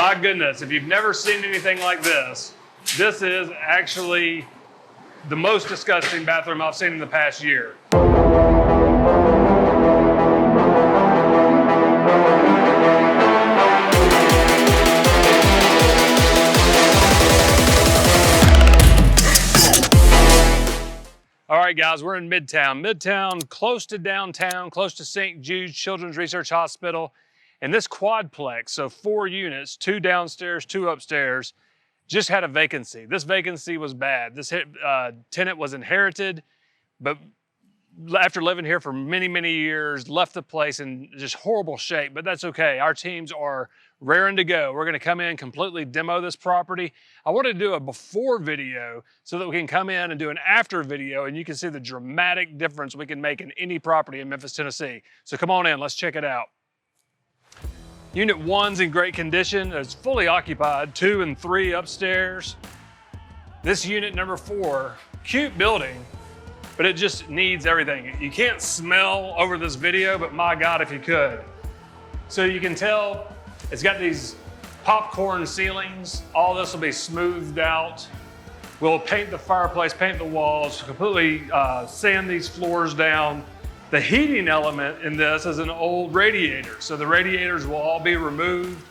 My goodness, if you've never seen anything like this, this is actually the most disgusting bathroom I've seen in the past year. All right, guys, we're in Midtown. Midtown, close to downtown, close to St. Jude Children's Research Hospital. And this quadplex, so 4 units, 2 downstairs, 2 upstairs, just had a vacancy. This vacancy was bad. This tenant was inherited, but after living here for many, many years, left the place in just horrible shape, but that's okay. Our teams are raring to go. We're gonna come in, completely demo this property. I wanted to do a before video so that we can come in and do an after video and you can see the dramatic difference we can make in any property in Memphis, Tennessee. So come on in, let's check it out. Unit 1's in great condition. It's fully occupied, 2 and 3 upstairs. This unit number 4, cute building, but it just needs everything. You can't smell over this video, but my God, if you could. So you can tell it's got these popcorn ceilings. All this will be smoothed out. We'll paint the fireplace, paint the walls, completely sand these floors down. The heating element in this is an old radiator. So the radiators will all be removed.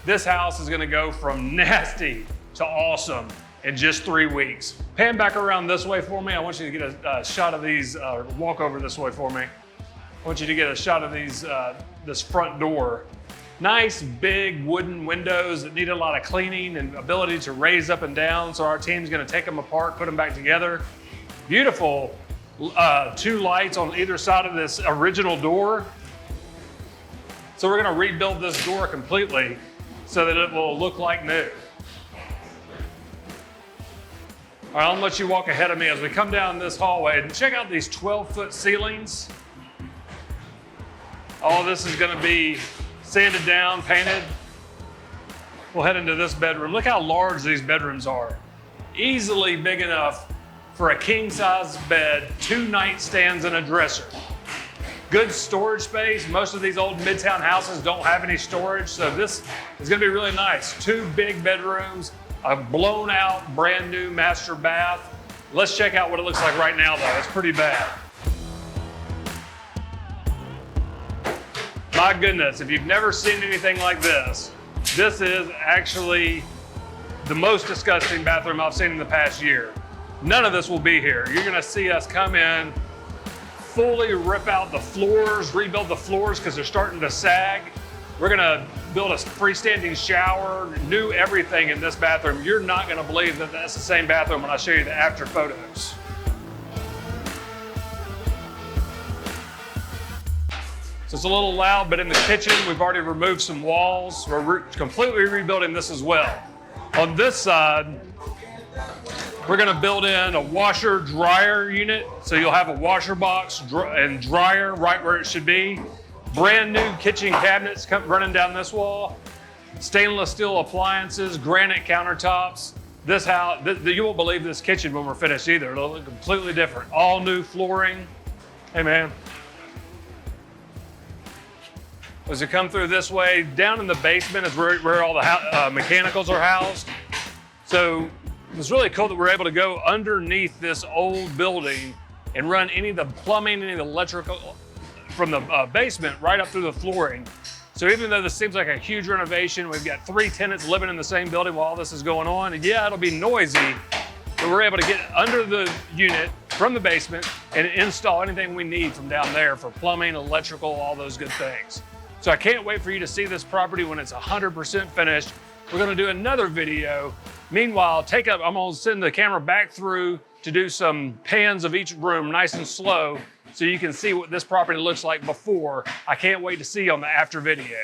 This house is gonna go from nasty to awesome in just 3 weeks. Pan back around this way for me. I want you to get a shot of these, walk over this way for me. I want you to get a shot of these, this front door. Nice big wooden windows that need a lot of cleaning and ability to raise up and down. So our team's gonna take them apart, put them back together. Beautiful 2 lights on either side of this original door. So we're gonna rebuild this door completely so that it will look like new. All right, I'll let you walk ahead of me as we come down this hallway and check out these 12-foot ceilings. All this is gonna be sanded down, painted. We'll head into this bedroom. Look how large these bedrooms are. Easily big enough for a king-size bed, 2 nightstands and a dresser. Good storage space. Most of these old Midtown houses don't have any storage, so this is gonna be really nice. 2 big bedrooms, a blown out, brand new master bath. Let's check out what it looks like right now though. It's pretty bad. My goodness, if you've never seen anything like this, this is actually the most disgusting bathroom I've seen in the past year. None of this will be here. You're gonna see us come in, fully rip out the floors, rebuild the floors because they're starting to sag. We're gonna build a freestanding shower, new everything in this bathroom. You're not gonna believe that that's the same bathroom when I show you the after photos. So it's a little loud, but in the kitchen, we've already removed some walls. We're completely rebuilding this as well. On this side, we're gonna build in a washer dryer unit. So you'll have a washer box and dryer right where it should be. Brand new kitchen cabinets running down this wall. Stainless steel appliances, granite countertops. This house, you won't believe this kitchen when we're finished either. It'll look completely different. All new flooring. Hey man. As you come through this way, down in the basement is where all the mechanicals are housed. So it's really cool that we're able to go underneath this old building and run any of the plumbing, any of the electrical from the basement right up through the flooring. So even though this seems like a huge renovation, we've got 3 tenants living in the same building while all this is going on. And yeah, it'll be noisy, but we're able to get under the unit from the basement and install anything we need from down there for plumbing, electrical, all those good things. So I can't wait for you to see this property when it's 100% finished. We're gonna do another video. Meanwhile, I'm gonna send the camera back through to do some pans of each room nice and slow so you can see what this property looks like before. I can't wait to see you on the after video.